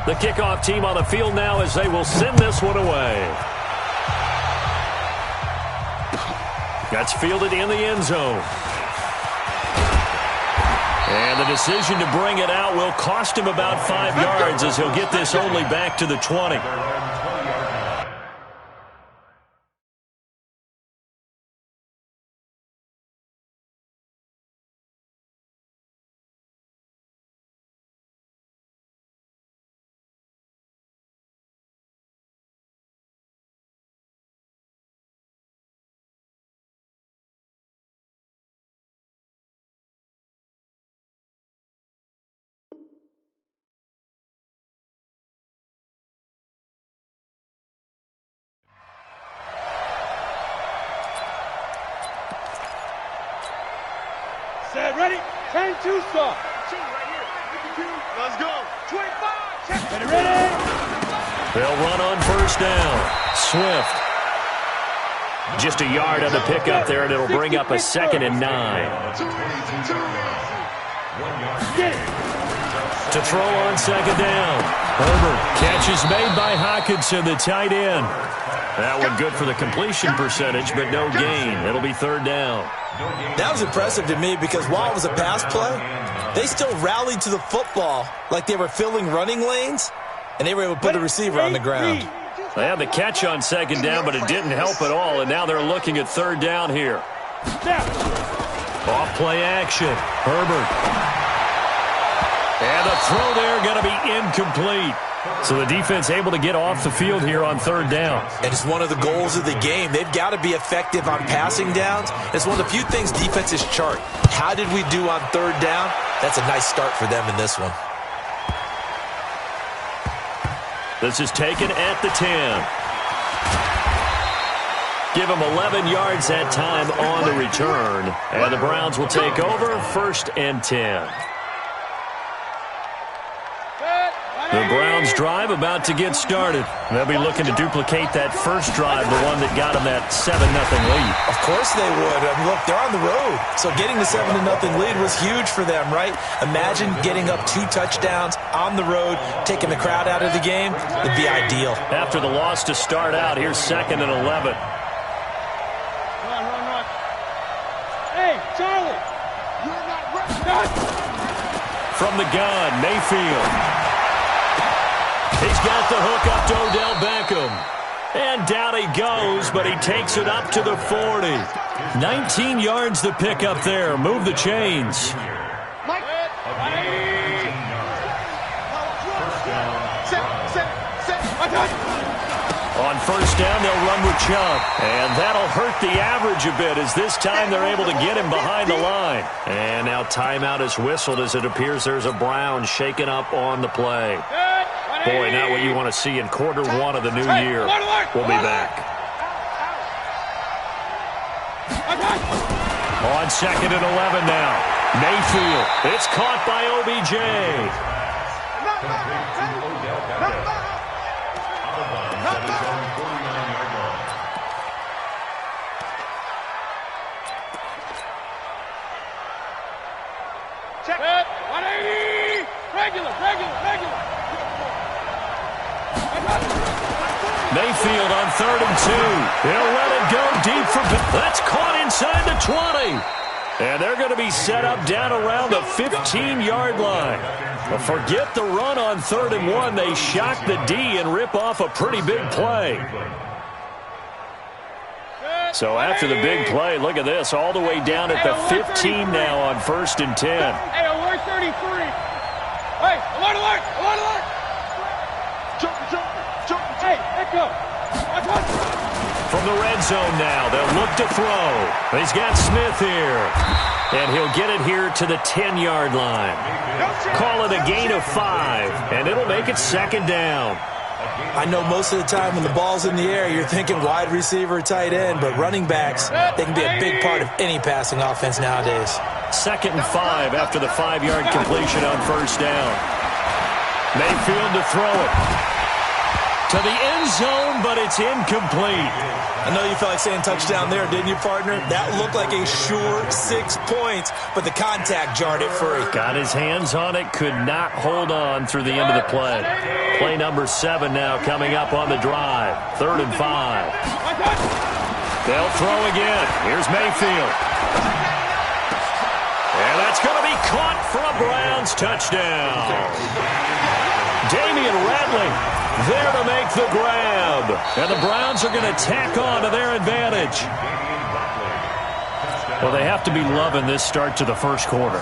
The kickoff team on the field now as they will send this one away. That's fielded in the end zone. And the decision to bring it out will cost him about 5 yards as he'll get this only back to the 20. Ready? 10, 2, stop. Right here. Let's go. 25. Check. Ready? They'll run on first down. Swift. Just a yard on the pickup there, and it'll bring up a 2nd and 9. To throw on 2nd down. Herbert. Catch is made by Hockenson, the tight end. That one good for the completion percentage, but no gain. It'll be 3rd down. That was impressive to me because while it was a pass play, they still rallied to the football like they were filling running lanes, and they were able to put the receiver on the ground. They had the catch on 2nd down, but it didn't help at all, and now they're looking at 3rd down here. Off play action. Herbert. And the throw there going to be incomplete. So the defense able to get off the field here on 3rd down. And it's one of the goals of the game. They've got to be effective on passing downs. It's one of the few things defenses chart. How did we do on 3rd down? That's a nice start for them in this one. This is taken at the 10. Give them 11 yards that time on the return. And the Browns will take over 1st and 10. The Browns drive about to get started. They'll be looking to duplicate that first drive, the one that got them that 7-0 lead. Of course they would. I mean, look, they're on the road. So getting the 7-0 lead was huge for them, right? Imagine getting up 2 touchdowns on the road, taking the crowd out of the game. It'd be ideal. After the loss to start out, here's 2nd and 11. Run. Hey, Charlie. You're not ready. From the gun, Mayfield. He's got the hook up to Odell Beckham. And down he goes, but he takes it up to the 40. 19 yards to pick up there. Move the chains. On 1st down, they'll run with Chubb. And that'll hurt the average a bit as this time they're able to get him behind the line. And now timeout is whistled as it appears there's a Brown shaken up on the play. Boy, not what you want to see in quarter 1 of the new year. We'll be back. On 2nd and 11 now. Mayfield. It's caught by OBJ. Check it. 180. Regular. Mayfield on 3rd and 2. He'll let it go deep for... That's caught inside the 20. And they're going to be set up down around the 15-yard line. But forget the run on 3rd and 1. They shock the D and rip off a pretty big play. So after the big play, look at this. All the way down at the 15 now on 1st and 10. Hey, alert 33. Hey, alert. Jump. Hey, let go. From the red zone now, they'll look to throw. He's got Smith here. And he'll get it here to the 10-yard line. Call it a gain of 5, and it'll make it 2nd down. I know most of the time when the ball's in the air, you're thinking wide receiver, tight end, but running backs, they can be a big part of any passing offense nowadays. 2nd and 5 after the 5-yard completion on 1st down. Mayfield to throw it. to the end zone, but it's incomplete. I know you felt like saying touchdown there, didn't you, partner? That looked like a sure 6 points, but the contact jarred it free. Got his hands on it, could not hold on through the end of the play. Play number 7 now coming up on the drive. 3rd and 5. They'll throw again. Here's Mayfield. And that's going to be caught for a Browns touchdown. Damian Rattling there to make the grab. And the Browns are going to tack on to their advantage. Well, they have to be loving this start to the first quarter.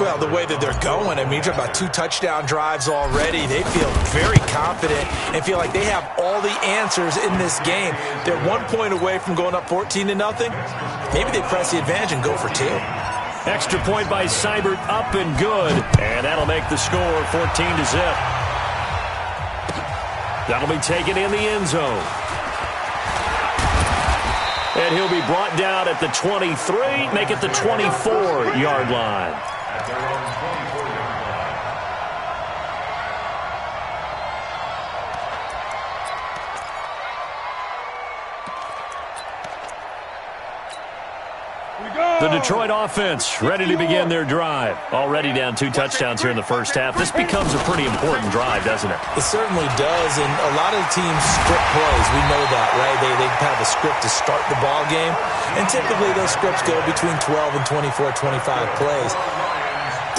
Well, the way that they're going, I mean, you're talking about 2 touchdown drives already. They feel very confident and feel like they have all the answers in this game. They're 1 point away from going up 14-0. Maybe they press the advantage and go for 2. Extra point by Seibert, up and good. And that'll make the score 14-0. That'll be taken in the end zone. And he'll be brought down at the 23, make it the 24-yard line. The Detroit offense ready to begin their drive. Already down 2 touchdowns here in the first half. This becomes a pretty important drive, doesn't it? It certainly does, and a lot of the teams script plays. We know that, right? They have a script to start the ball game, and typically those scripts go between 12 and 24, 25 plays.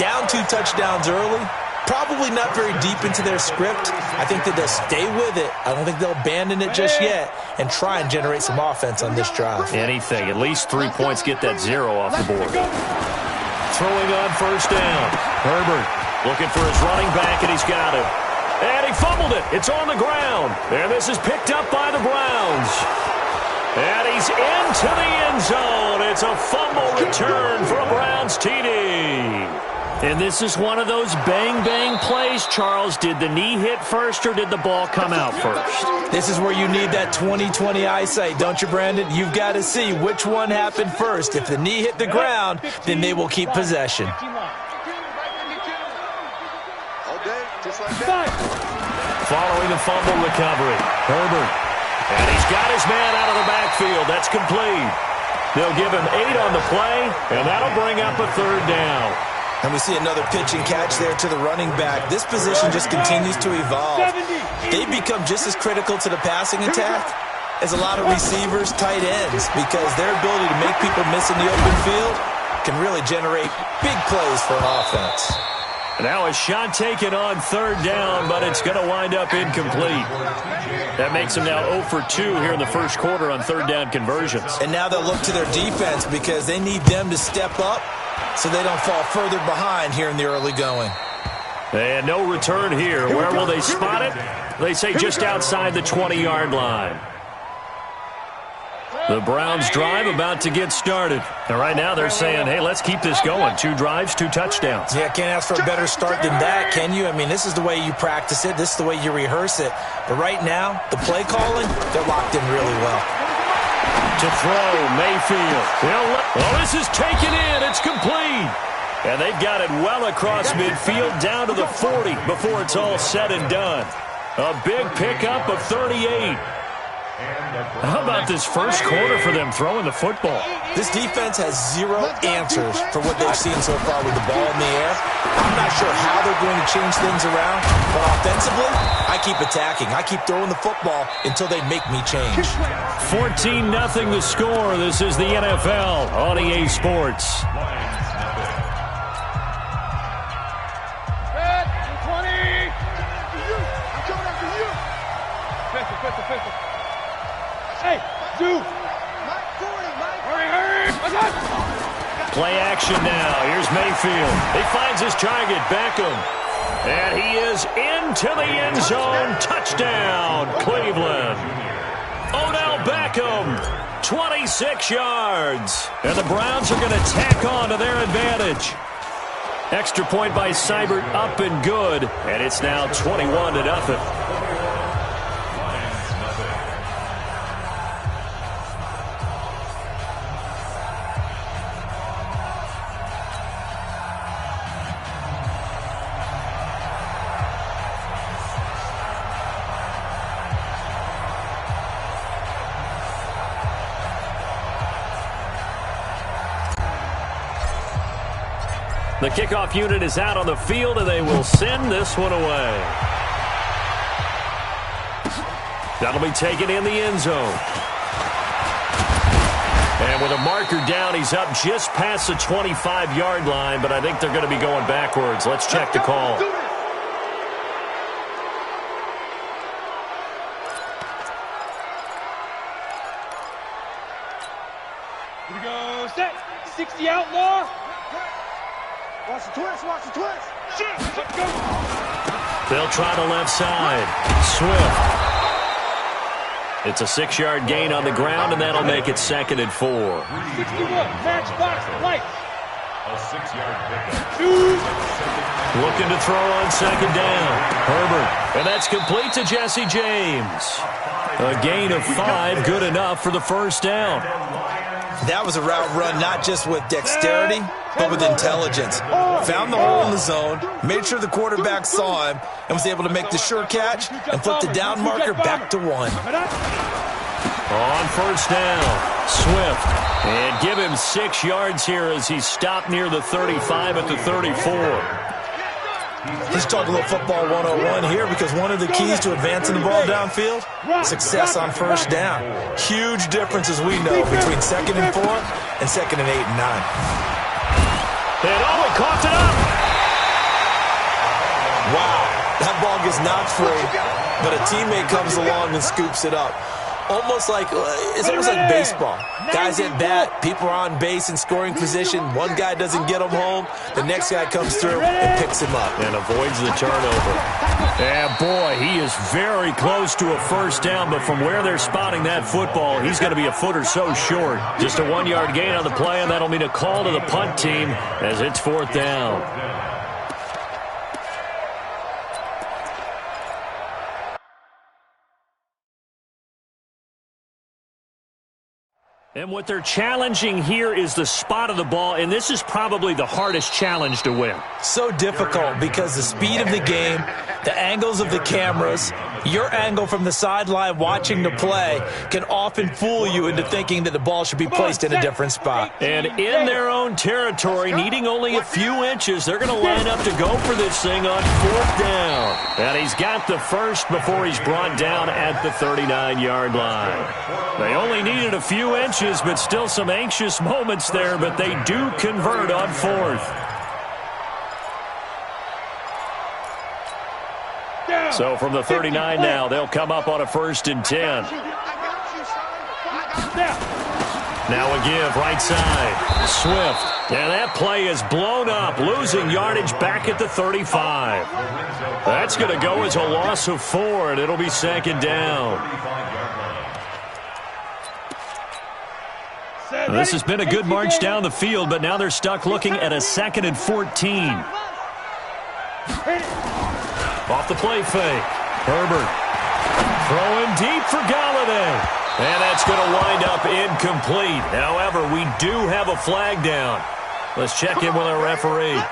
Down 2 touchdowns early, probably not very deep into their script. I think that they'll stay with it. I don't think they'll abandon it just yet and try and generate some offense on this drive. Anything. At least 3 points, get that 0 off the board. Throwing on first down. Herbert looking for his running back, and he's got it. And he fumbled it. It's on the ground. And this is picked up by the Browns. And he's into the end zone. It's a fumble return for a Browns TD. And this is one of those bang-bang plays, Charles. Did the knee hit first or did the ball come out first? This is where you need that 20/20 eyesight, don't you, Brandon? You've got to see which one happened first. If the knee hit the ground, then they will keep possession. Following the fumble recovery, Herbert. And he's got his man out of the backfield. That's complete. They'll give him 8 on the play, and that'll bring up a 3rd down. And we see another pitch and catch there to the running back. This position just continues to evolve. They become just as critical to the passing attack as a lot of receivers, tight ends, because their ability to make people miss in the open field can really generate big plays for an offense. Now a shot taken on 3rd down, but it's going to wind up incomplete. That makes them now 0 for 2 here in the first quarter on 3rd down conversions. And now they'll look to their defense because they need them to step up so they don't fall further behind here in the early going. And no return here. Where will they spot it? They say just outside the 20-yard line. The Browns drive about to get started. And right now they're saying, hey, let's keep this going. 2 drives, 2 touchdowns. Yeah, can't ask for a better start than that, can you? I mean, this is the way you practice it. This is the way you rehearse it. But right now, the play calling, they're locked in really well. To throw, Mayfield. Well, this is taken in. It's complete. And they've got it well across midfield down to the 40 before it's all said and done. A big pickup of 38. How about this first quarter for them throwing the football? This defense has 0 answers for what they've seen so far with the ball in the air. I'm not sure how they're going to change things around, but offensively, I keep attacking. I keep throwing the football until they make me change. 14-0 the score. This is the NFL on EA Sports. Play action now. Here's Mayfield. He finds his target, Beckham. And he is into the end zone. Touchdown, Cleveland. Odell Beckham, 26 yards. And the Browns are going to tack on to their advantage. Extra point by Seibert, up and good. And it's now 21-0. The kickoff unit is out on the field, and they will send this one away. That'll be taken in the end zone. And with a marker down, he's up just past the 25-yard line, but I think they're going to be going backwards. Let's check the call. Here we go. Set. 60 outlaw. Watch the twist. Watch the twist. Let's go. They'll try the left side. Swift. It's a 6-yard gain on the ground, and that'll make it 2nd and 4. 61. Match box. Light. A 6-yard pickup. Looking to throw on 2nd down. Herbert. And that's complete to Jesse James. A gain of 5, good enough for the first down. That was a route run not just with dexterity, but with intelligence. Found the hole in the zone, made sure the quarterback saw him, and was able to make the sure catch and flip the down marker back to 1. On first down, Swift. And give him 6 yards here as he's stopped near the 35 at the 34. Let's talk a little football 101 here, because one of the keys to advancing the ball downfield, success on first down. Huge difference, as we know, between 2nd and 4 and 2nd and 8 and 9. And oh, he coughed it up. Wow, that ball gets knocked free, but a teammate comes along and scoops it up. It's almost like baseball. Guys at bat, people are on base in scoring position. One guy doesn't get him home. The next guy comes through and picks him up. And avoids the turnover. And boy, he is very close to a first down, but from where they're spotting that football, he's going to be a foot or so short. Just a 1-yard gain on the play, and that'll mean a call to the punt team as it's 4th down. And what they're challenging here is the spot of the ball, and this is probably the hardest challenge to win. So difficult because the speed of the game, the angles of the cameras, your angle from the sideline watching the play can often fool you into thinking that the ball should be placed in a different spot. And in their own territory, needing only a few inches, they're going to line up to go for this thing on 4th down. And he's got the first before he's brought down at the 39-yard line. They only needed a few inches, but still some anxious moments there, but they do convert on 4th. So from the 39 now, they'll come up on a 1st and 10. Now a give, right side. Swift. And that play is blown up, losing yardage back at the 35. That's going to go as a loss of 4, and it'll be 2nd down. This has been a good march down the field, but now they're stuck looking at a 2nd and 14. Off the play fake. Herbert. Throwing deep for Galladay. And that's going to wind up incomplete. However, we do have a flag down. Let's check in with our referee.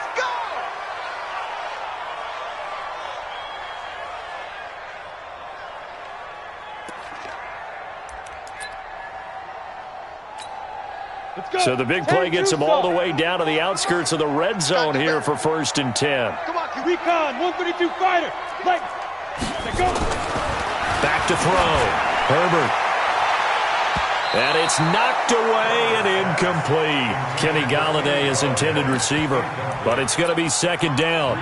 So the big play gets him all the way down to the outskirts of the red zone here for 1st and 10. Come on, recon, 132 fighter. Right. Go. Back to throw. Herbert. And it's knocked away and incomplete. Kenny Galladay is intended receiver, but it's going to be 2nd down.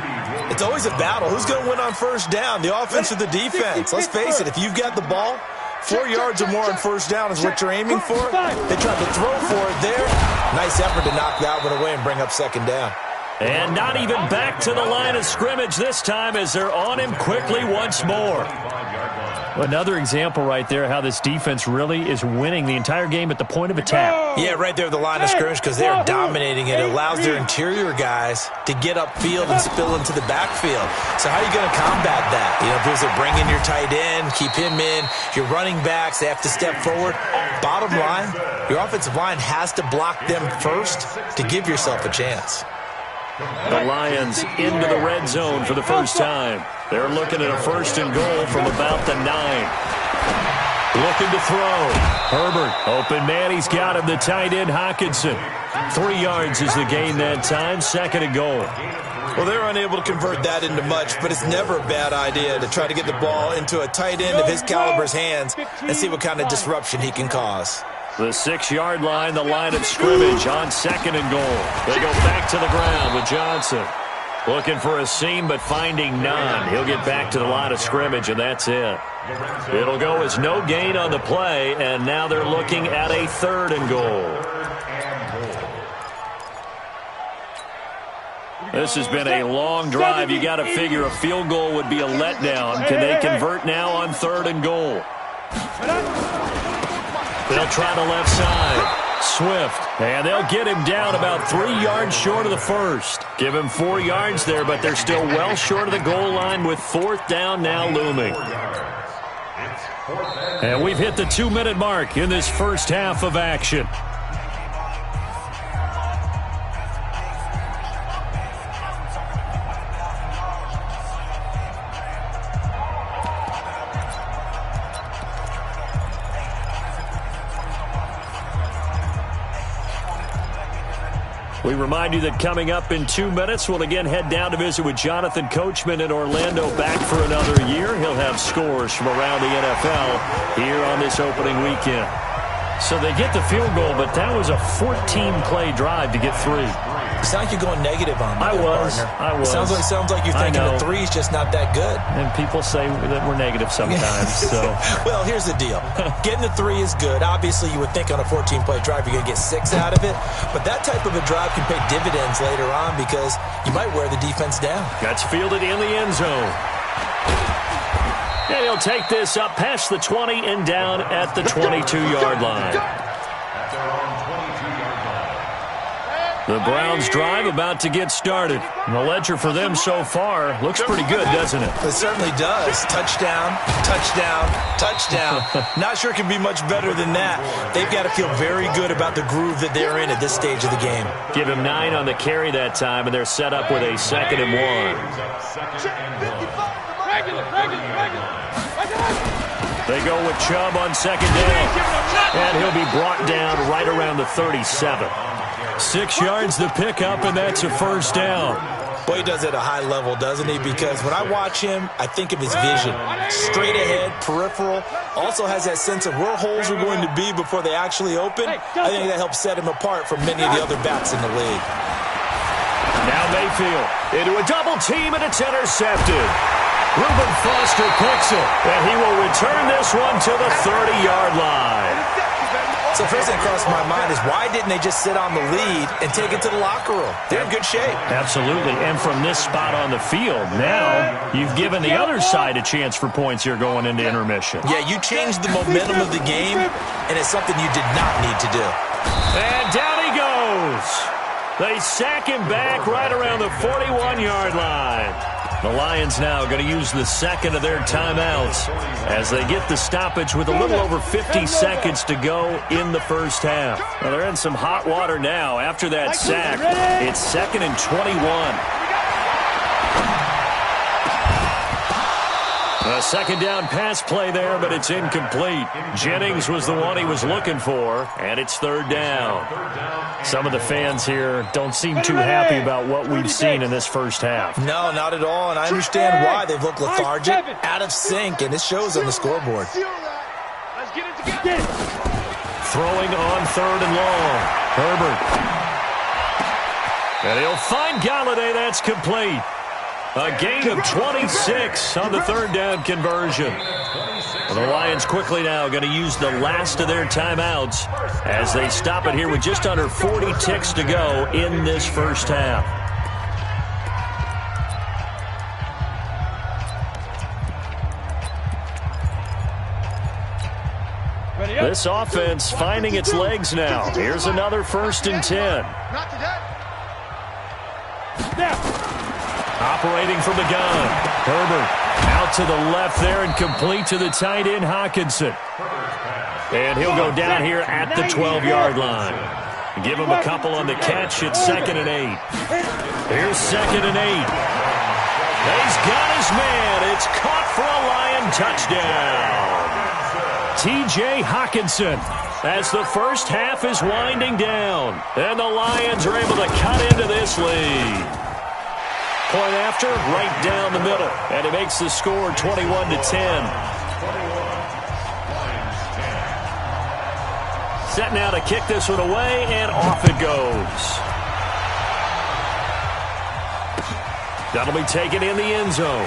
It's always a battle. Who's going to win on first down, the offense or the defense? Let's face it, if you've got the ball, 4 yards or more on first down is what you're aiming for. They tried to throw for it there. Nice effort to knock that one away and bring up 2nd down. And not even back to the line of scrimmage this time as they're on him quickly once more. Another example right there how this defense really is winning the entire game at the point of attack. Yeah, right there at the line of scrimmage because they're dominating it. It allows their interior guys to get upfield and spill into the backfield. So how are you going to combat that? You know, because they're bringing your tight end, keep him in. Your running backs, they have to step forward. Bottom line, your offensive line has to block them first to give yourself a chance. The Lions into the red zone for the first time. They're looking at a 1st and goal from about the 9. Looking to throw. Herbert, open man. He's got him, the tight end, Hockenson. 3 yards is the gain that time. 2nd and goal. Well, they're unable to convert that into much, but it's never a bad idea to try to get the ball into a tight end of his caliber's hands and see what kind of disruption he can cause. The 6-yard line, the line of scrimmage on 2nd and goal. They go back to the ground with Johnson. Looking for a seam, but finding none. He'll get back to the line of scrimmage, and that's it. It'll go as no gain on the play, and now they're looking at a 3rd and goal. This has been a long drive. You got to figure a field goal would be a letdown. Can they convert now on 3rd and goal? They'll try the left side. Swift, and they'll get him down about 3 yards short of the first. Give him 4 yards there, but they're still well short of the goal line with 4th down now looming. And we've hit the 2-minute mark in this first half of action. We remind you that coming up in 2 minutes, we'll again head down to visit with Jonathan Coachman in Orlando, back for another year. He'll have scores from around the NFL here on this opening weekend. So they get the field goal, but that was a 14-play drive to get 3. It's not like you're going negative on that, I was. Sounds like you're thinking the 3 is just not that good. And people say that we're negative sometimes. So, well, here's the deal. Getting the 3 is good. Obviously, you would think on a 14-play drive you're going to get 6 out of it. But that type of a drive can pay dividends later on because you might wear the defense down. That's fielded in the end zone. And he'll take this up past the 20 and down at the 22-yard line. The Browns drive about to get started. And the ledger for them so far looks pretty good, doesn't it? It certainly does. Touchdown, touchdown, touchdown. Not sure it can be much better than that. They've got to feel very good about the groove that they're in at this stage of the game. Give him 9 on the carry that time, and they're set up with a 2nd and 1. They go with Chubb on 2nd down. And he'll be brought down right around the 37. 6 yards the pickup, and that's a 1st down. Boy, he does it at a high level, doesn't he? Because when I watch him, I think of his vision. Straight ahead, peripheral. Also has that sense of where holes are going to be before they actually open. I think that helps set him apart from many of the other backs in the league. Now Mayfield into a double team, and it's intercepted. Reuben Foster picks it, and he will return this one to the 30-yard line. So first thing across my mind is why didn't they just sit on the lead and take it to the locker room? They're in good shape. Absolutely. And from this spot on the field, now you've given the other side a chance for points here going into intermission. Yeah, you changed the momentum of the game, and it's something you did not need to do. And down he goes. They sack him back right around the 41-yard line. The Lions now going to use the 2nd of their timeouts as they get the stoppage with a little over 50 seconds to go in the first half. Well, they're in some hot water now after that sack. It's 2nd and 21. A 2nd down pass play there, but it's incomplete. Jennings was the one he was looking for, and it's 3rd down. Some of the fans here don't seem too happy about what we've seen in this first half. No, not at all, and I understand why. They've looked lethargic, out of sync, and it shows on the scoreboard. Throwing on 3rd and long. Herbert. And he'll find Galladay. That's complete. A gain of 26 on the 3rd down conversion. And the Lions quickly now going to use the last of their timeouts as they stop it here with just under 40 ticks to go in this first half. This offense finding its legs now. Here's another 1st and 10. Operating from the gun. Herbert out to the left there and complete to the tight end, Hockenson. And he'll go down here at the 12-yard line. Give him a couple on the catch. It's 2nd and 8. Here's 2nd and 8. He's got his man. It's caught for a Lion touchdown. T.J. Hawkinson. As the first half is winding down, and the Lions are able to cut into this lead. Point after, right down the middle, and it makes the score 21-10. Set now to kick this one away, and off it goes. That'll be taken in the end zone.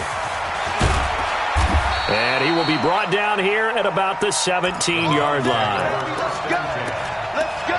And he will be brought down here at about the 17-yard line. Let's go. Let's go.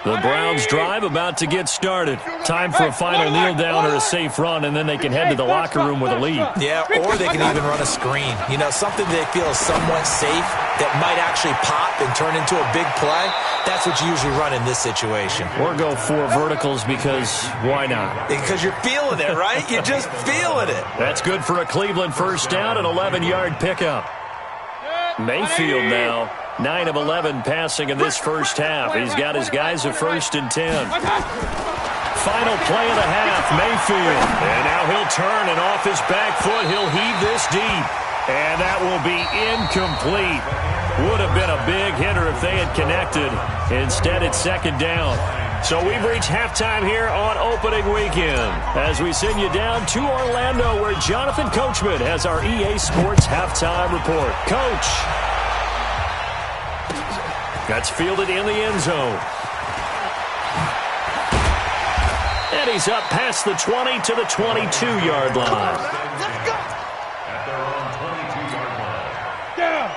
The Browns drive about to get started. Time for a final kneel down or a safe run, and then they can head to the locker room with a lead. Yeah, or they can even run a screen. You know, something they feel is somewhat safe that might actually pop and turn into a big play. That's what you usually run in this situation. Or go 4 verticals because why not? Because you're feeling it, right? You're just feeling it. That's good for a Cleveland first down, an 11-yard pickup. Mayfield now, 9 of 11 passing in this first half. He's got his guys at 1st and 10. Final play of the half, Mayfield. And now he'll turn, and off his back foot, he'll heave this deep. And that will be incomplete. Would have been a big hitter if they had connected. Instead, it's 2nd down. So we've reached halftime here on opening weekend as we send you down to Orlando where Jonathan Coachman has our EA Sports halftime report. Coach. That's fielded in the end zone. And he's up past the 20 to the 22-yard line.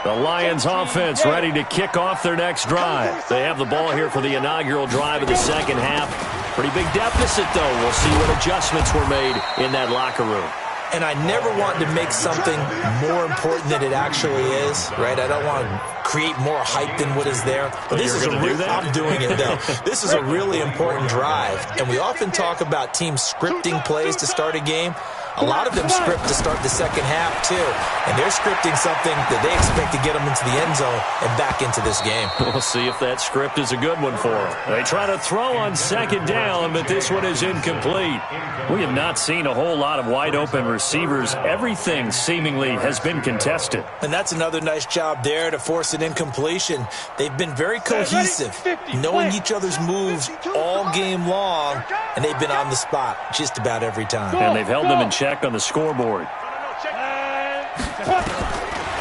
The Lions offense ready to kick off their next drive. They have the ball here for the inaugural drive of the second half. Pretty big deficit, though. We'll see what adjustments were made in that locker room. And I never want to make something more important than it actually is, right? I don't want to create more hype than what is there. But this is I'm doing it, though. This is a really important drive. And we often talk about teams scripting plays to start a game. A lot of them script to start the second half, too. And they're scripting something that they expect to get them into the end zone and back into this game. We'll see if that script is a good one for them. They try to throw on 2nd down, but this one is incomplete. We have not seen a whole lot of wide-open receivers. Everything seemingly has been contested. And that's another nice job there to force an incompletion. They've been very cohesive, knowing each other's moves all game long, and they've been on the spot just about every time. And they've held them in check on the scoreboard.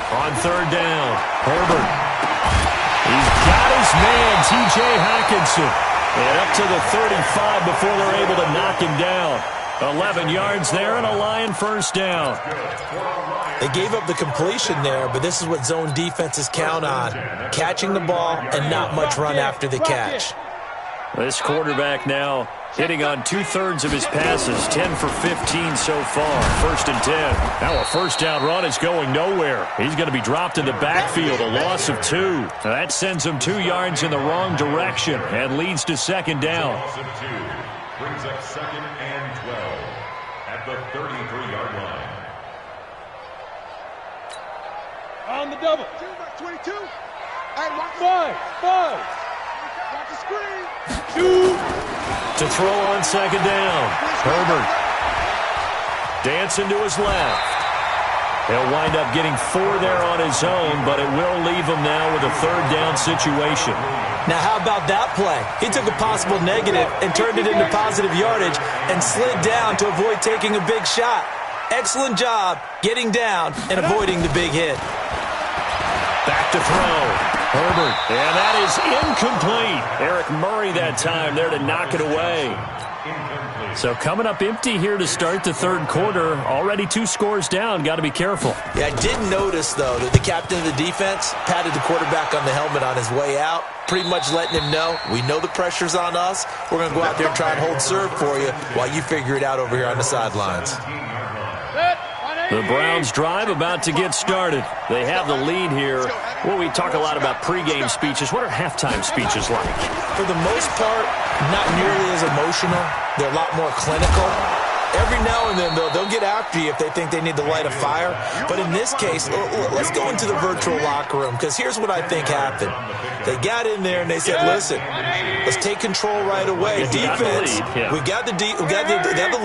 On 3rd down, Herbert. He's got his man, T.J. Hawkinson. And up to the 35 before they're able to knock him down. 11 yards there and a Lion first down. They gave up the completion there, but this is what zone defenses count on. Catching the ball and not much run after the catch. This quarterback now hitting on 2/3 of his passes, 10 for 15 so far. 1st and 10. Now a first down run is going nowhere. He's going to be dropped in the backfield, a loss of 2. Now that sends him 2 yards in the wrong direction and leads to 2nd down. Loss of 2 brings up 2nd and 12 at the 33-yard line. On the double. 22. Hey, watch 5. Watch the screen. 2. To throw on 2nd down. Herbert dancing to his left. He'll wind up getting 4 there on his own, but it will leave him now with a 3rd down situation. Now, how about that play? He took a possible negative and turned it into positive yardage and slid down to avoid taking a big shot. Excellent job getting down and avoiding the big hit. Back to throw. Herbert, and that is incomplete. Eric Murray that time there to knock it away. So coming up empty here to start the 3rd quarter. Already 2 scores down. Got to be careful. Yeah, I did notice, though, that the captain of the defense patted the quarterback on the helmet on his way out, pretty much letting him know, we know the pressure's on us. We're going to go out there and try and hold serve for you while you figure it out over here on the sidelines. The Browns drive about to get started. They have the lead here. Well, we talk a lot about pregame speeches. What are halftime speeches like? For the most part, not nearly as emotional. They're a lot more clinical. Every now and then, though, they'll get after you if they think they need to light a fire. But in this case, let's go into the virtual locker room, because here's what I think happened. They got in there and they said, listen, let's take control right away. Defense, we got the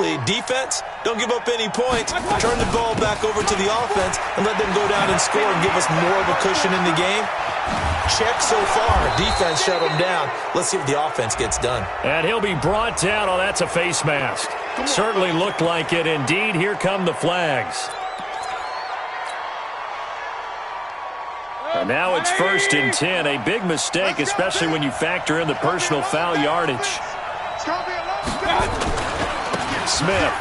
lead. Defense, don't give up any points. Turn the ball back over to the offense and let them go down and score and give us more of a cushion in the game. Check so far. Defense shut him down. Let's see if the offense gets done. And he'll be brought down. Oh, that's a face mask. Certainly looked like it. Indeed, here come the flags. And now it's 1st and 10. A big mistake, especially when you factor in the personal foul yardage. Smith.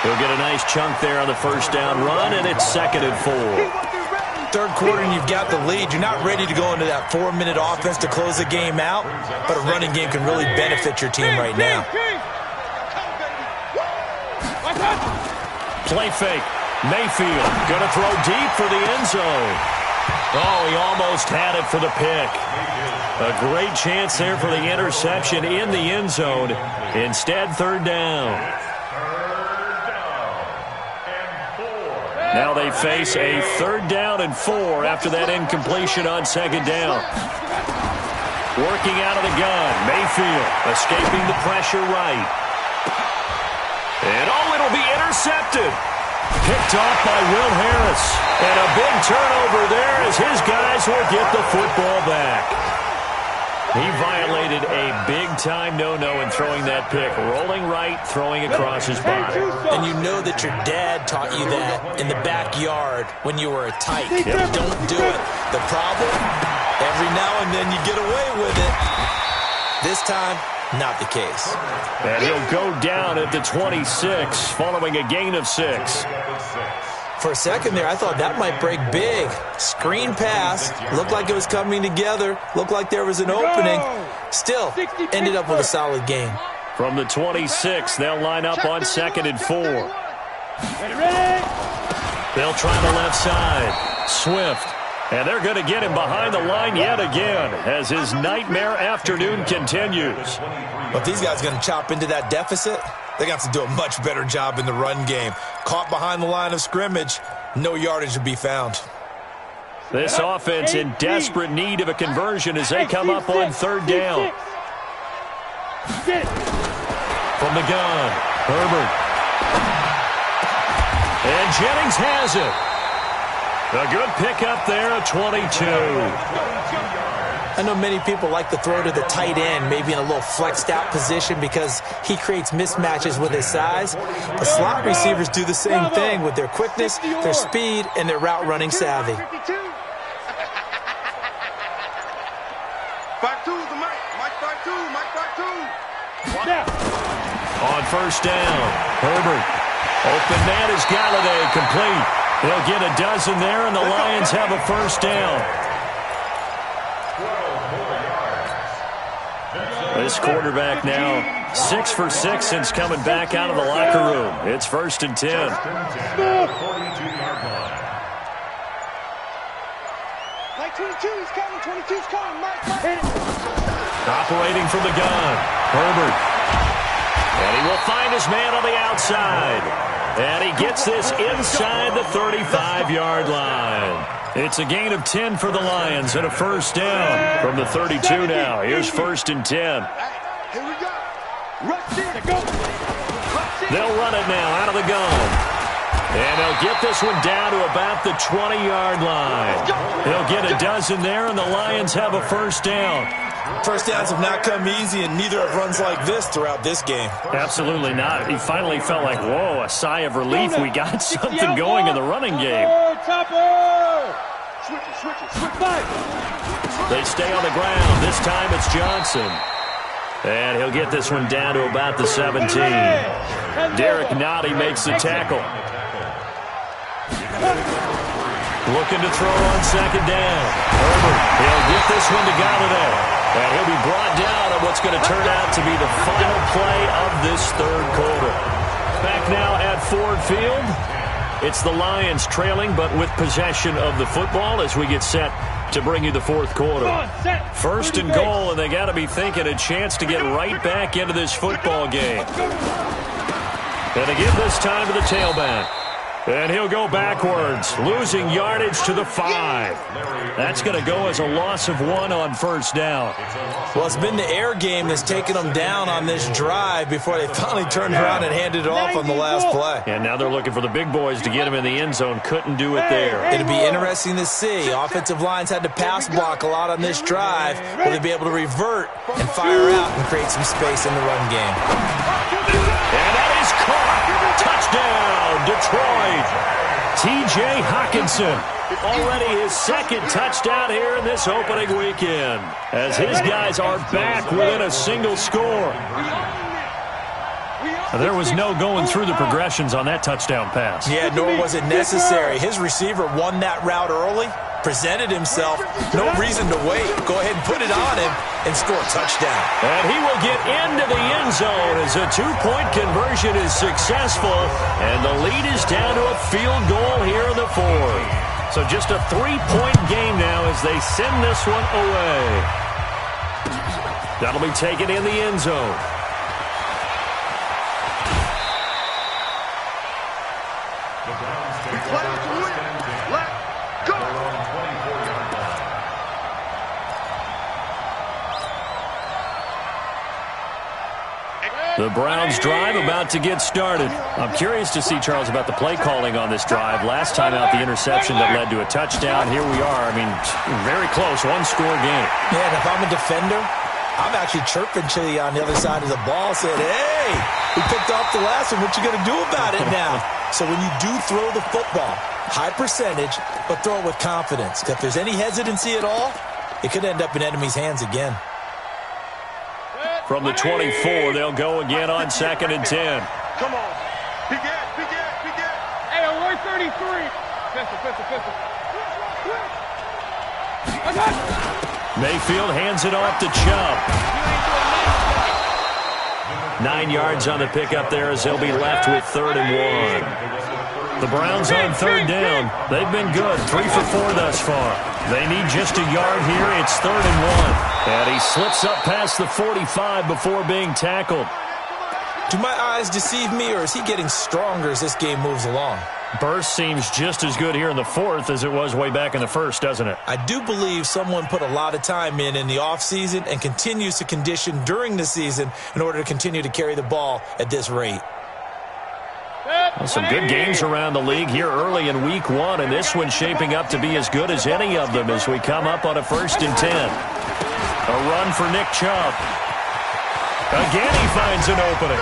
He'll get a nice chunk there on the first down run, and it's 2nd and 4. Third quarter and you've got the lead. You're not ready to go into that 4-minute offense to close the game out, but a running game can really benefit your team right now. Play fake. Mayfield going to throw deep for the end zone. Oh, he almost had it for the pick. A great chance there for the interception in the end zone. Instead, 3rd down. Now they face a 3rd down and 4 after that incompletion on 2nd down. Working out of the gun. Mayfield escaping the pressure right. And it'll be intercepted. Picked off by Will Harris. And a big turnover there as his guys will get the football back. He violated a big-time no-no in throwing that pick. Rolling right, throwing across his body. And you know that your dad taught you that in the backyard when you were a tyke. Yep. Don't do it. The problem, every now and then you get away with it. This time, not the case. And he'll go down at the 26 following a gain of 6. For a second there, I thought that might break big. Screen pass. Looked like it was coming together. Looked like there was an opening. Still, ended up with a solid game. From the 26, they'll line up on 2nd and 4. They'll try the left side. Swift. And they're going to get him behind the line yet again as his nightmare afternoon continues. But these guys are going to chop into that deficit. They're going to have to do a much better job in the run game. Caught behind the line of scrimmage, no yardage to be found. This offense in desperate need of a conversion as they come up on 3rd down. From the gun, Herbert. And Jennings has it. A good pickup there at 22. I know many people like to throw to the tight end, maybe in a little flexed out position because he creates mismatches with his size. But slot receivers do the same thing with their quickness, their speed, and their route running savvy. 5-2 is the mic. Mike 5-2. Mike 5-2. On 1st down, Herbert. Open man is Galladay, complete. They'll get a dozen there, and the Lions have a 1st down. This quarterback now 6 for 6 since coming back out of the locker room. It's 1st and 10. Mike 22's coming. 22's coming. Mike. Operating from the gun, Herbert. And he will find his man on the outside. And he gets this inside the 35-yard line. It's a gain of 10 for the Lions and a 1st down from the 32 now. Here's 1st and 10. Here we go. Rush in. Go. They'll run it now out of the gun. And they'll get this one down to about the 20-yard line. They'll get a dozen there, and the Lions have a 1st down. First downs have not come easy, and neither have runs like this throughout this game. Absolutely not. He finally felt like, whoa, a sigh of relief. We got something going in the running game. They stay on the ground. This time it's Johnson. And he'll get this one down to about the 17. Derek Nottie makes the tackle. Looking to throw on 2nd down. Herbert, he'll get this one to Galladay. And he'll be brought down on what's going to turn out to be the final play of this 3rd quarter. Back now at Ford Field. It's the Lions trailing, but with possession of the football as we get set to bring you the fourth quarter. First and goal, and they got to be thinking a chance to get right back into this football game. And again this time to the tailback. And he'll go backwards, losing yardage to the 5. That's going to go as a loss of 1 on first down. Well, it's been the air game that's taken them down on this drive before they finally turned around and handed it off on the last play. And now they're looking for the big boys to get him in the end zone. Couldn't do it there. It'll be interesting to see. Offensive lines had to pass block a lot on this drive. Will they be able to revert and fire out and create some space in the run game? And that is caught. Touchdown, Detroit. T.J. Hockenson. Already his second touchdown here in this opening weekend, as his guys are back within a single score. There was no going through the progressions on that touchdown pass. Yeah, nor was it necessary. His receiver won that route early, presented himself, no reason to wait. Go ahead and put it on him and score a touchdown. And he will get into the end zone as a 2-point conversion is successful, and the lead is down to a field goal here in the 4th. So just a 3-point game now as they send this one away. That'll be taken in the end zone. The Browns drive about to get started. I'm curious to see, Charles, about the play calling on this drive. Last time out, the interception that led to a touchdown. Here we are. I mean, very close, one-score game. Yeah, and if I'm a defender, I'm actually chirping Chili on the other side of the ball, saying, hey, we picked off the last one. What you going to do about it now? So when you do throw the football, high percentage, but throw it with confidence. If there's any hesitancy at all, it could end up in enemy's hands again. From the 24, they'll go again on 2nd and 10. Come on. Begin. Hey, away 33. Pistol. Mayfield hands it off to Chubb. 9 yards on the pickup there as they'll be left with 3rd and 1. The Browns on 3rd down. They've been good, 3 for 4 thus far. They need just a yard here. It's 3rd and 1. And he slips up past the 45 before being tackled. Do my eyes deceive me, or is he getting stronger as this game moves along? Burst seems just as good here in the 4th as it was way back in the 1st, doesn't it? I do believe someone put a lot of time in the offseason and continues to condition during the season in order to continue to carry the ball at this rate. Well, some good games around the league here early in week 1, and this one's shaping up to be as good as any of them as we come up on a 1st and 10. A run for Nick Chubb. Again, he finds an opening.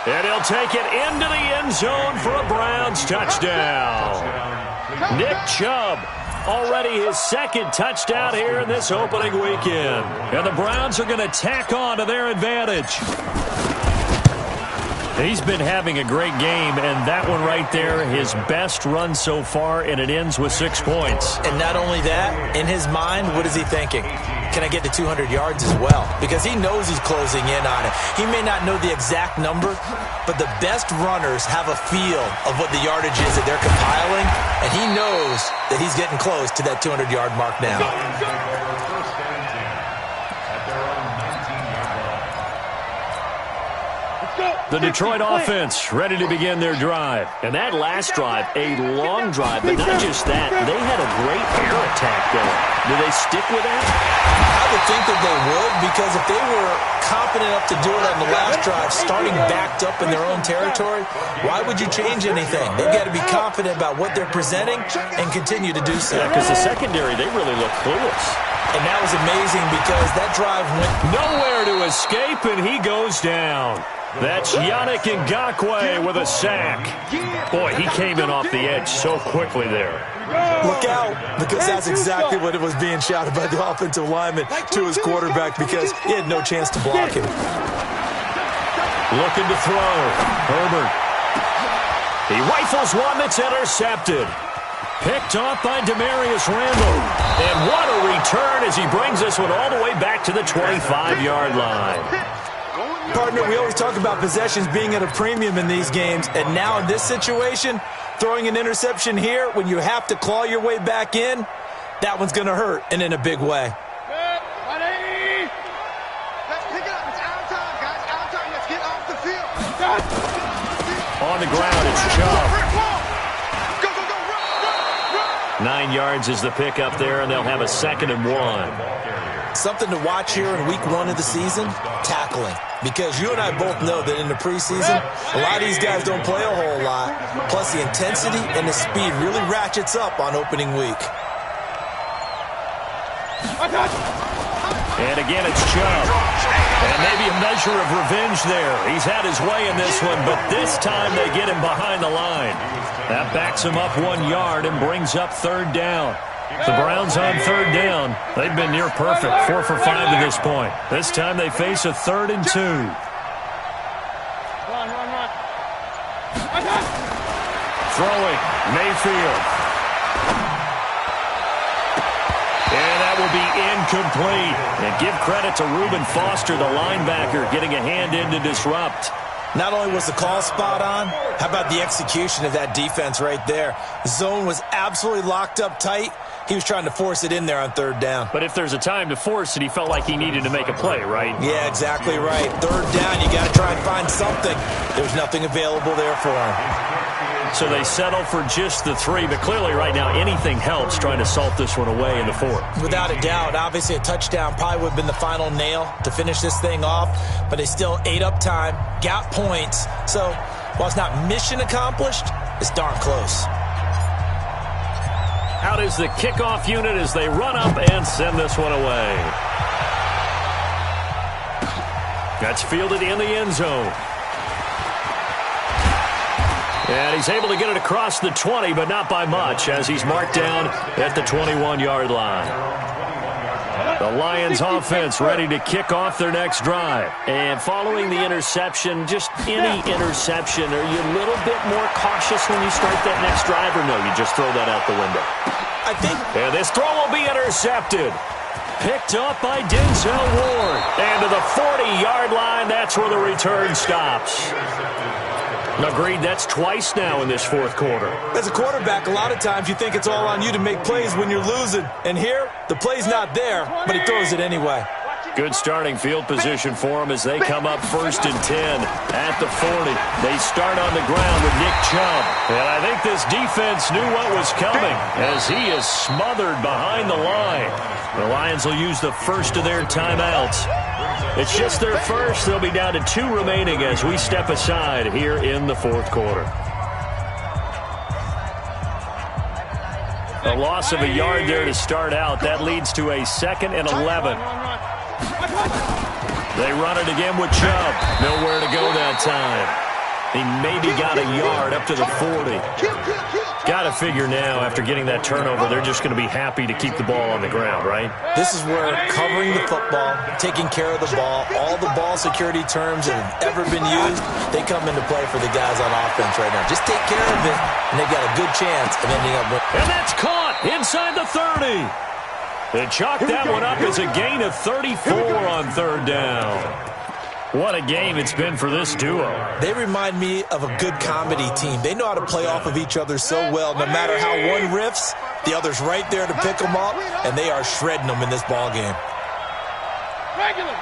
And he'll take it into the end zone for a Browns touchdown. Nick Chubb, already his 2nd touchdown here in this opening weekend. And the Browns are going to tack on to their advantage. He's been having a great game, and that one right there, his best run so far, and it ends with 6 points. And not only that, in his mind, what is he thinking? Can I get to 200 yards as well? Because he knows he's closing in on it. He may not know the exact number, but the best runners have a feel of what the yardage is that they're compiling, and he knows that he's getting close to that 200-yard mark now. The Detroit offense ready to begin their drive. And that last drive, a long drive, but not just that. They had a great air attack going. Do they stick with that? I would think that they would, because if they were confident enough to do it on the last drive, starting backed up in their own territory, why would you change anything? They've got to be confident about what they're presenting and continue to do so. Yeah, because the secondary, they really look clueless. And that was amazing because that drive went nowhere to escape, and he goes down. That's Yannick Ngakoue with a sack. Boy, he came in off the edge so quickly there. Look out, because that's exactly what it was being shouted by the offensive lineman to his quarterback, because he had no chance to block him. Looking to throw. Herbert. He rifles one that's intercepted. Picked off by Demarius Randall. And what a return as he brings this one all the way back to the 25-yard line. Partner, we always talk about possessions being at a premium in these games, and now in this situation, throwing an interception here when you have to claw your way back in, that one's going to hurt, and in a big way. Let's pick it up. It's our time, guys. Our time. Let's get off the field. On the ground, it's Chubb. Go, go, go. Run. 9 yards is the pickup there, and they'll have a 2nd and 1. Something to watch here in week 1 of the season, tackling. Because you and I both know that in the preseason, a lot of these guys don't play a whole lot. Plus, the intensity and the speed really ratchets up on opening week. And again, it's Chubb. And maybe a measure of revenge there. He's had his way in this one, but this time they get him behind the line. That backs him up 1 yard and brings up 3rd down. The Browns on 3rd down. They've been near perfect, 4 for 5 to this point. This time they face a 3rd and 2. Throwing, Mayfield. And that will be incomplete. And give credit to Reuben Foster, the linebacker, getting a hand in to disrupt. Not only was the call spot on, how about the execution of that defense right there? The zone was absolutely locked up tight. He was trying to force it in there on 3rd down. But if there's a time to force it, he felt like he needed to make a play, right? Yeah, exactly right. 3rd down, you got to try and find something. There's nothing available there for him. So they settle for just the 3, but clearly right now anything helps trying to salt this one away in the 4th. Without a doubt, obviously a touchdown probably would have been the final nail to finish this thing off, but they still ate up time, got points. So while it's not mission accomplished, it's darn close. Out is the kickoff unit as they run up and send this one away. That's fielded in the end zone. And he's able to get it across the 20, but not by much, as he's marked down at the 21-yard line. The Lions offense ready to kick off their next drive. And following the interception, just any interception, are you a little bit more cautious when you start that next drive, or no, you just throw that out the window? I think... And this throw will be intercepted. Picked up by Denzel Ward. And to the 40-yard line, that's where the return stops. Agreed, that's twice now in this 4th quarter. As a quarterback, a lot of times you think it's all on you to make plays when you're losing. And here, the play's not there, but he throws it anyway. Good starting field position for him as they come up 1st and 10 at the 40. They start on the ground with Nick Chubb. And I think this defense knew what was coming as he is smothered behind the line. The Lions will use the first of their timeouts. It's just their first. They'll be down to 2 remaining as we step aside here in the 4th quarter. A loss of a yard there to start out. That leads to a 2nd and 11. They run it again with Chubb. Nowhere to go that time. He maybe got a yard up to the 40. Got to figure now, after getting that turnover, they're just going to be happy to keep the ball on the ground, right? This is where covering the football, taking care of the ball, all the ball security terms that have ever been used, they come into play for the guys on offense right now. Just take care of it, and they've got a good chance of ending up with... And that's caught inside the 30. They chalk that one up as a gain of 34 on 3rd down. What a game it's been for this duo. They remind me of a good comedy team. They know how to play off of each other so well. No matter how one riffs, the other's right there to pick them up, and they are shredding them in this ball game. Regular.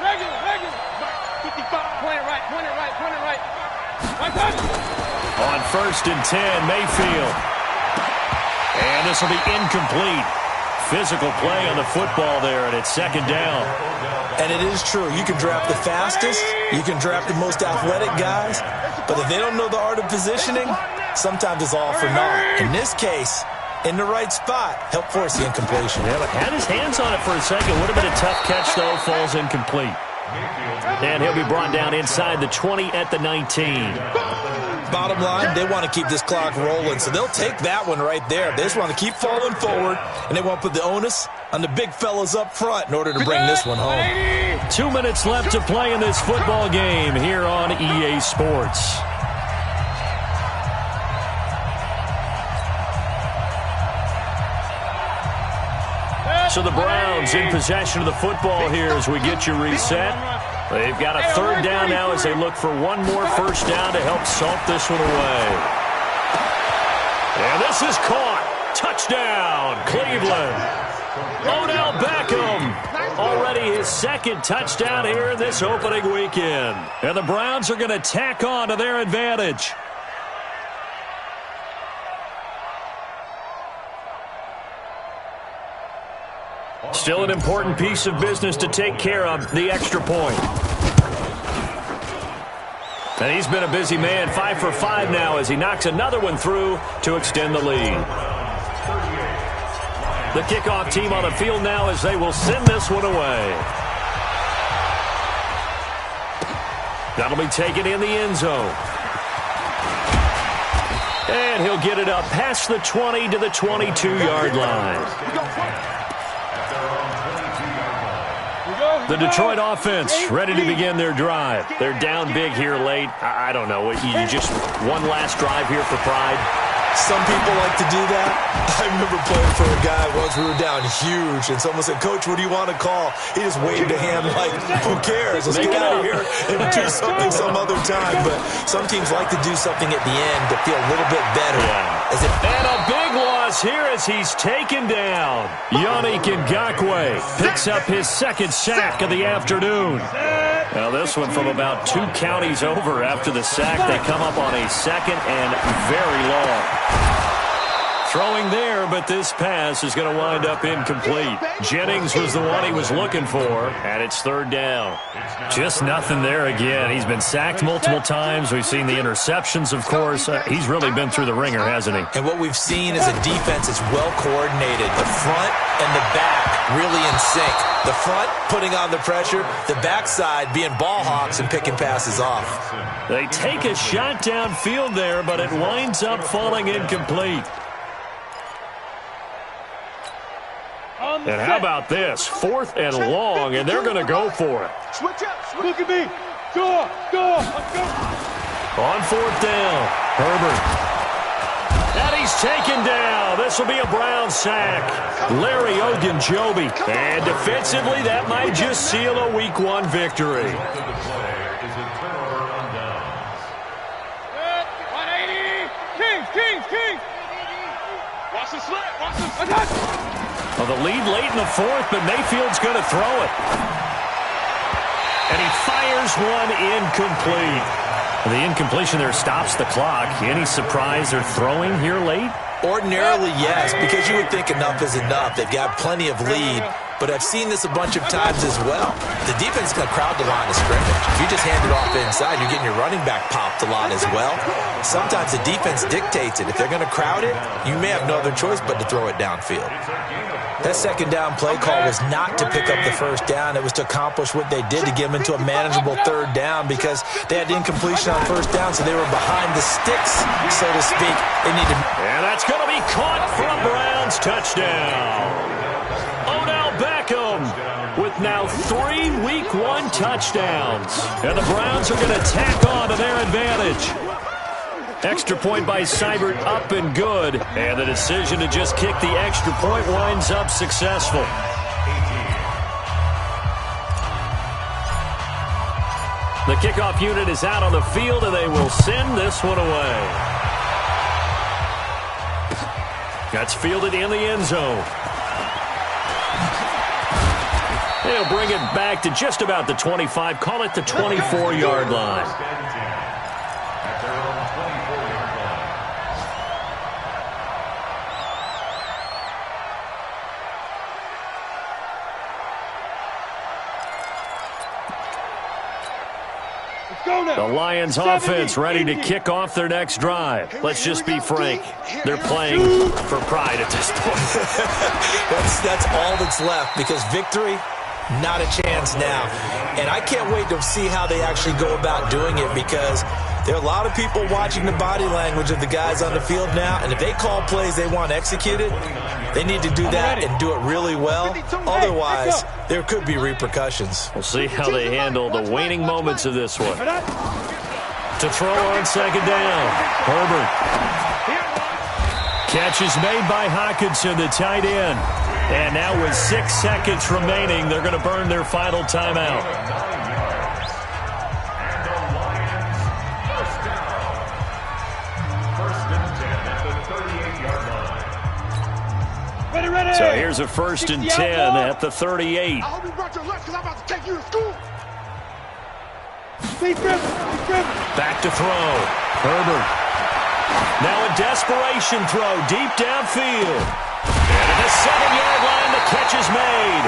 55. Point it right. On 1st and 10, Mayfield. And this will be incomplete. Physical play on the football there, and it's 2nd down. And it is true. You can draft the fastest. You can draft the most athletic guys. But if they don't know the art of positioning, sometimes it's all for naught. In this case, in the right spot, help force the incompletion. Yeah, but had his hands on it for a second. Would have been a tough catch, though. Falls incomplete. And he'll be brought down inside the 20 at the 19. Bottom line, they want to keep this clock rolling, so they'll take that one right there. They just want to keep falling forward, and they want to put the onus on the big fellas up front in order to bring this one home. 2 minutes left to play in this football game here on EA Sports. So the Browns in possession of the football here as we get you reset. They've got a third down now as they look for one more first down to help salt this one away. And this is caught. Touchdown, Cleveland. Odell Beckham, already his second touchdown here in this opening weekend. And the Browns are going to tack on to their advantage. Still an important piece of business to take care of, the extra point. And he's been a busy man, 5 for 5 now as he knocks another one through to extend the lead. The kickoff team on the field now as they will send this one away. That'll be taken in the end zone. And he'll get it up past the 20 to the 22-yard line. The Detroit offense ready to begin their drive. They're down big here late. I don't know. You just one last drive here for pride. Some people like to do that. I remember playing for a guy once. We were down huge, and someone said, "Coach, what do you want to call?" He just waved a hand like, "Who cares? Let's get out of here and do something some other time." But some teams like to do something at the end to feel a little bit better. And a big loss here as he's taken down. Yannick Ngakoue picks up his second sack of the afternoon. Now this one from about 2 counties over after the sack. They come up on a second and very long. Throwing there, but this pass is going to wind up incomplete. Jennings was the one he was looking for, and it's third down. Just nothing there again. He's been sacked multiple times. We've seen the interceptions, of course. He's really been through the ringer, hasn't he? And what we've seen is a defense that's well coordinated. The front and the back really in sync. The front putting on the pressure, the backside being ball hawks and picking passes off. They take a shot downfield there, but it winds up falling incomplete. And how about this? 4th and long, and they're going to go for it. Switch up. Look at me. Go. On 4th down, Herbert. And he's taken down. This will be a Brown sack. Larry Ogunjobi. And defensively, that might just seal a Week 1 victory. 180. King. Watch the slip. Well, the lead late in the 4th, but Mayfield's going to throw it. And he fires one incomplete. The incompletion there stops the clock. Any surprise they're throwing here late? Ordinarily, yes, because you would think enough is enough. They've got plenty of lead, but I've seen this a bunch of times as well. The defense is going to crowd the line of scrimmage. If you just hand it off inside, you're getting your running back popped a lot as well. Sometimes the defense dictates it. If they're going to crowd it, you may have no other choice but to throw it downfield. That second down play call was not to pick up the first down. It was to accomplish what they did to get them into a manageable third down because they had incompletion on first down, so they were behind the sticks, so to speak. They needed. And that's going to be caught for a Browns touchdown. Odell Beckham with now 3 Week 1 touchdowns. And the Browns are going to tack on to their advantage. Extra point by Seibert up and good. And the decision to just kick the extra point winds up successful. The kickoff unit is out on the field, and they will send this one away. That's fielded in the end zone. They'll bring it back to just about the 25. Call it the 24-yard line. The Lions offense ready to kick off their next drive. Let's just be frank. They're playing for pride at this point. That's all that's left because victory, not a chance now. And I can't wait to see how they actually go about doing it because there are a lot of people watching the body language of the guys on the field now. And if they call plays they want executed, they need to do that and do it really well. Otherwise, there could be repercussions. We'll see how they handle the waning moments of this one. To throw on second down, Herbert. Catch is made by Hockenson, the tight end. And now with 6 seconds remaining, they're going to burn their final timeout. Ready. So here's a 1st and 10 at the 38. I hope you brought your lunch because I'm about to take you to school. Stay driven. Back to throw. Herbert. Now a desperation throw deep downfield. And at the 7-yard line, the catch is made.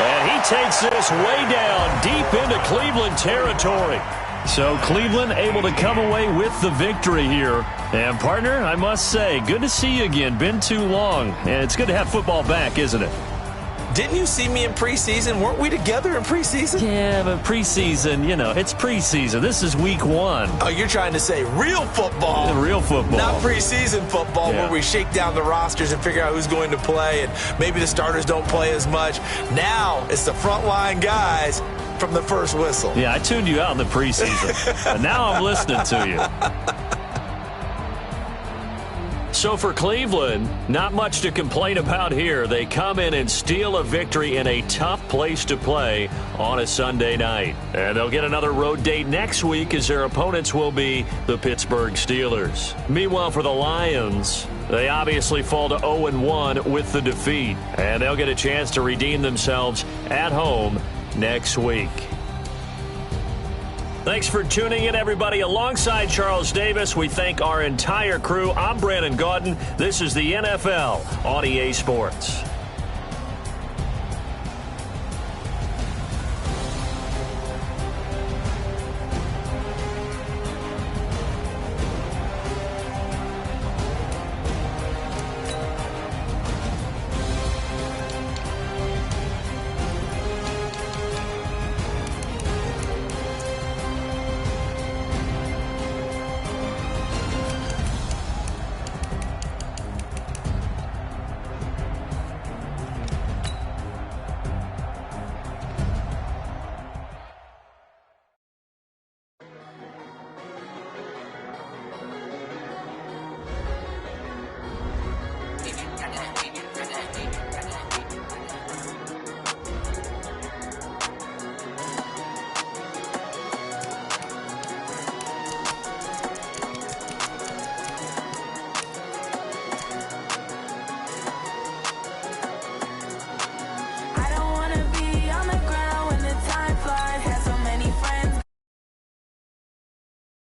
And he takes this way down deep into Cleveland territory. So Cleveland able to come away with the victory here. And, partner, I must say, good to see you again. Been too long. And it's good to have football back, isn't it? Didn't you see me in preseason? Weren't we together in preseason? Yeah, but preseason, it's preseason. This is week 1. Oh, you're trying to say real football. Real football. Not preseason football where we shake down the rosters and figure out who's going to play, and maybe the starters don't play as much. Now it's the frontline guys from the first whistle. Yeah, I tuned you out in the preseason. And now I'm listening to you. So for Cleveland, not much to complain about here. They come in and steal a victory in a tough place to play on a Sunday night. And they'll get another road date next week as their opponents will be the Pittsburgh Steelers. Meanwhile, for the Lions, they obviously fall to 0-1 with the defeat. And they'll get a chance to redeem themselves at home next week. Thanks for tuning in, everybody. Alongside Charles Davis, we thank our entire crew. I'm Brandon Gaudin. This is the NFL on EA Sports.